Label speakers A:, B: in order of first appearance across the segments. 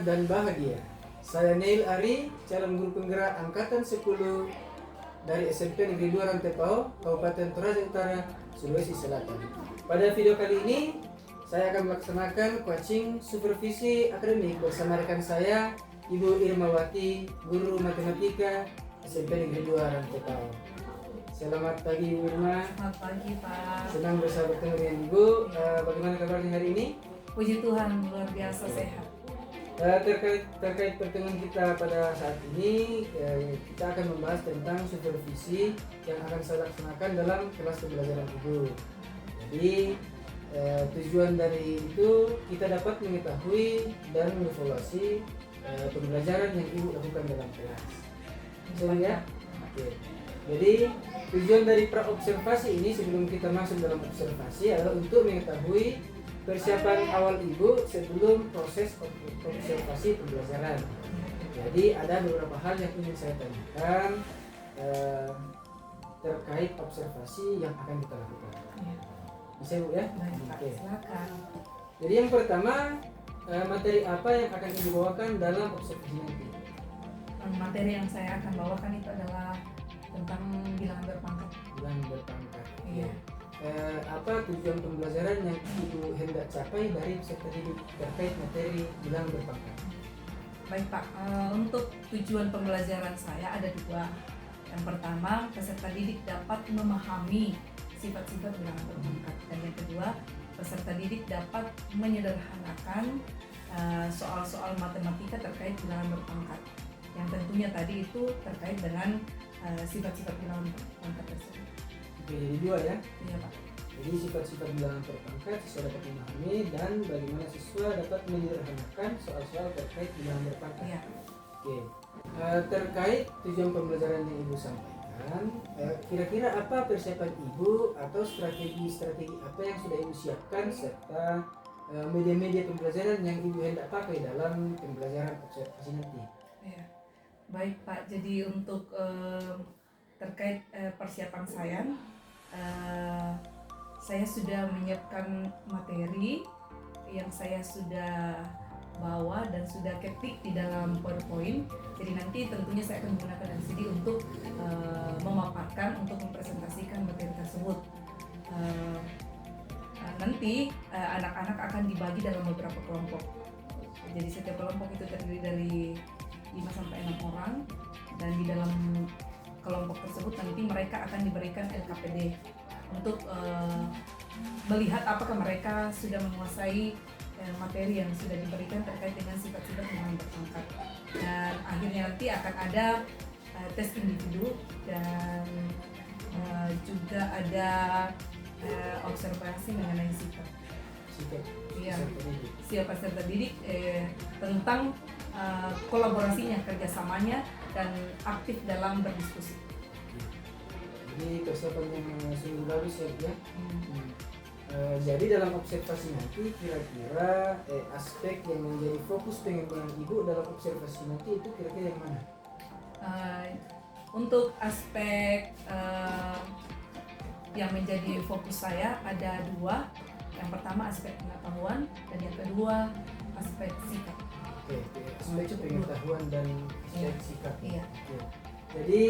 A: sehat dan bahagia. Saya Neil Ari, calon guru penggerak Angkatan 10 dari SMP Negeri 2 Rantepao, Kabupaten Toraja Utara, Sulawesi Selatan. Pada video kali ini, saya akan melaksanakan coaching supervisi akademik bersama rekan saya, Ibu Irmawati, guru matematika SMP Negeri 2 Rantepao. Selamat pagi Ibu Irma.
B: Selamat pagi Pak.
A: Senang bisa bertemu dengan Ibu. Bagaimana kabarnya hari ini?
B: Puji Tuhan, luar biasa sehat.
A: Terkait pertemuan kita pada saat ini, kita akan membahas tentang supervisi yang akan saya laksanakan dalam kelas pembelajaran Ibu. Jadi tujuan dari itu kita dapat mengetahui dan mengevaluasi pembelajaran yang Ibu lakukan dalam kelas. Betul ya? Oke. Jadi tujuan dari praobservasi ini sebelum kita masuk dalam observasi adalah untuk mengetahui persiapan awal Ibu sebelum proses observasi pembelajaran. Jadi ada beberapa hal yang ingin saya tanyakan terkait observasi yang akan kita lakukan. Bisa Bu ya?
B: Baik Pak, silakan.
A: Jadi yang pertama, materi apa yang akan Ibu bawakan dalam observasi nanti?
B: Materi yang saya akan bawakan itu adalah tentang bilangan berpangkat.
A: Bilangan berpangkat.
B: Iya.
A: Apa tujuan pembelajaran yang Ibu hendak capai dari peserta didik terkait materi bilangan berpangkat?
B: Baik Pak, untuk tujuan pembelajaran saya ada dua. Yang pertama, peserta didik dapat memahami sifat-sifat bilangan berpangkat. Dan yang kedua, peserta didik dapat menyederhanakan soal-soal matematika terkait bilangan berpangkat. Yang tentunya tadi itu terkait dengan sifat-sifat bilangan berpangkat tersebut.
A: Oke, jadi dua ya?
B: Iya Pak.
A: Jadi sifat-sifat bilangan berpangkat siswa dapat memahami dan bagaimana siswa dapat menyederhanakan soal-soal terkait bilangan berpangkat.
B: Iya.
A: Oke. Terkait tujuan pembelajaran yang Ibu sampaikan, kira-kira apa persiapan Ibu atau strategi-strategi apa yang sudah Ibu siapkan serta media-media pembelajaran yang Ibu hendak pakai dalam pembelajaran observasi nanti?
B: Iya. Baik Pak, jadi untuk terkait persiapan saya sudah menyiapkan materi yang saya sudah bawa dan sudah ketik di dalam PowerPoint. Jadi nanti tentunya saya akan menggunakan LCD untuk memaparkan, untuk mempresentasikan materi tersebut. Nanti anak-anak akan dibagi dalam beberapa kelompok. Jadi setiap kelompok itu terdiri dari 5-6 orang, dan di dalam kelompok tersebut nanti mereka akan diberikan LKPD untuk melihat apakah mereka sudah menguasai materi yang sudah diberikan terkait dengan sifat-sifat bilangan berpangkat. Dan akhirnya nanti akan ada tes individu dan juga ada observasi mengenai sikap. Iya, siapa peserta didik tentang kolaborasinya, kerjasamanya, dan aktif dalam berdiskusi.
A: Jadi persiapan yang sungguh bagus ya. Jadi dalam observasi nanti kira-kira aspek yang menjadi fokus pengembangan Ibu dalam observasi nanti itu kira-kira yang mana?
B: Untuk aspek yang menjadi fokus saya ada dua. Yang pertama aspek pengetahuan dan yang kedua aspek sikap.
A: Oke, aspek pengetahuan dan aspek sikap.
B: Iya.
A: Oke. Jadi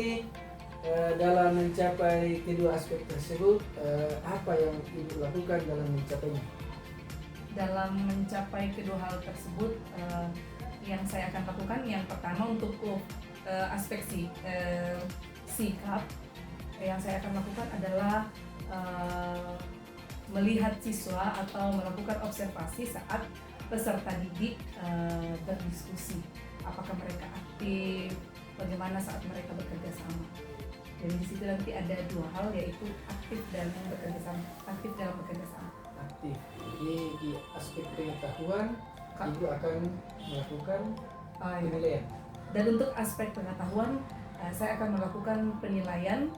A: dalam mencapai kedua aspek tersebut, apa yang Ibu lakukan dalam mencapainya? Dalam
B: mencapai kedua hal tersebut, yang saya akan lakukan, yang pertama untuk aspek sikap, yang saya akan lakukan adalah melihat siswa atau melakukan observasi saat peserta didik berdiskusi. Apakah mereka aktif, bagaimana saat mereka bekerja sama. Jadi di situ nanti ada dua hal, yaitu aktif dan bekerja sama. Aktif dalam bekerja sama.
A: Aktif. Jadi di aspek pengetahuan Ibu akan melakukan penilaian.
B: Dan untuk aspek pengetahuan saya akan melakukan penilaian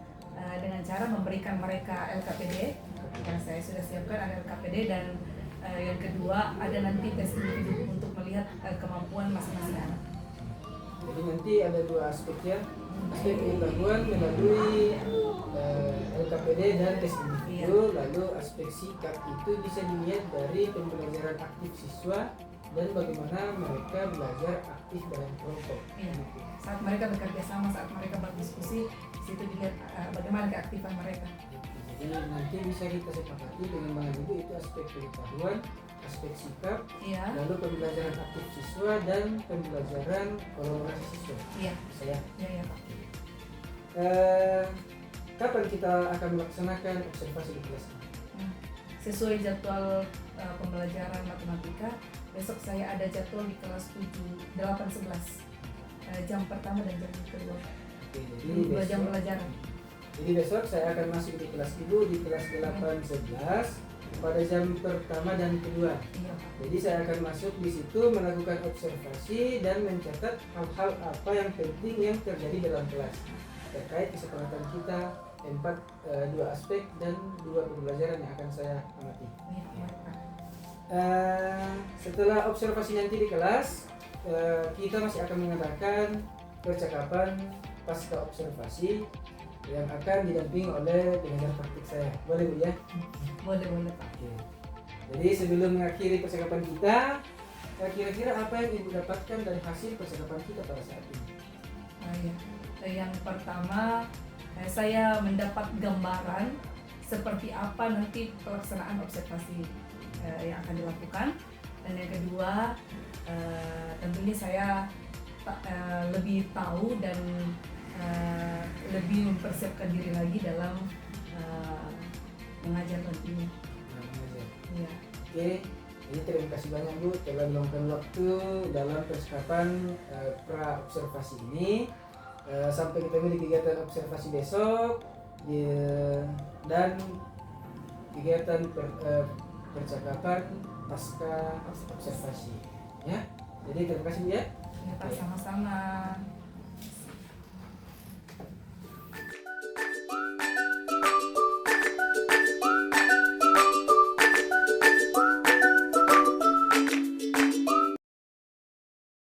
B: dengan cara memberikan mereka LKPD. Yang saya sudah siapkan ada LKPD, dan yang kedua ada nanti tes individu untuk melihat kemampuan masing-masing anak.
A: Jadi nanti ada dua aspek ya, aspek pengetahuan melalui LKPD dan tes individu. Lalu aspek sikap itu bisa dilihat dari pembelajaran aktif siswa dan bagaimana mereka belajar aktif dalam kelompok.
B: Iya. Saat mereka bekerja sama, saat mereka berdiskusi, di situ dilihat bagaimana keaktifan mereka.
A: Jadi nanti bisa kita sepakati pengembangan ibu itu aspek pengetahuan, aspek sikap,
B: Iya.
A: lalu pembelajaran aktif siswa dan pembelajaran kolaborasi siswa.
B: Iya.
A: Saya.
B: Iya, iya, Pak.
A: Kapan kita akan melaksanakan observasi di kelas ini?
B: Sesuai jadwal pembelajaran matematika, besok saya ada jadwal di kelas 8, 11, jam pertama dan jam kedua.
A: Oke, jadi
B: 2 jam
A: besok,
B: pelajaran.
A: jadi besok saya akan masuk di kelas ibu di kelas 8, 11 pada jam pertama dan kedua.
B: Iya, Pak.
A: Jadi saya akan masuk di situ melakukan observasi dan mencatat hal-hal apa yang penting yang terjadi dalam kelas terkait kesepakatan kita dua aspek dan 2 pembelajaran yang akan saya amati.
B: Iya, baik, Pak.
A: Setelah observasi nanti di kelas, kita masih akan mengadakan percakapan pasca observasi yang akan didampingi oleh pengajar praktik saya. Boleh Bu ya?
B: Boleh, Pak.
A: Oke. Jadi sebelum mengakhiri percakapan kita, kira-kira apa yang Ibu dapatkan dari hasil percakapan kita pada saat ini?
B: Iya. Yang pertama, saya mendapat gambaran seperti apa nanti pelaksanaan observasi yang akan dilakukan. Dan yang kedua, tentunya saya lebih tahu dan lebih mempersiapkan diri lagi dalam mengajar nantinya. Iya.
A: Oke, jadi terima kasih banyak Bu telah meluangkan waktu dalam percakapan pra observasi ini. Sampai ketemu di kegiatan observasi besok dan kegiatan percakapan pasca observasi. Ya, jadi terima kasih Bu ya.
B: Ya, Pak, sama-sama.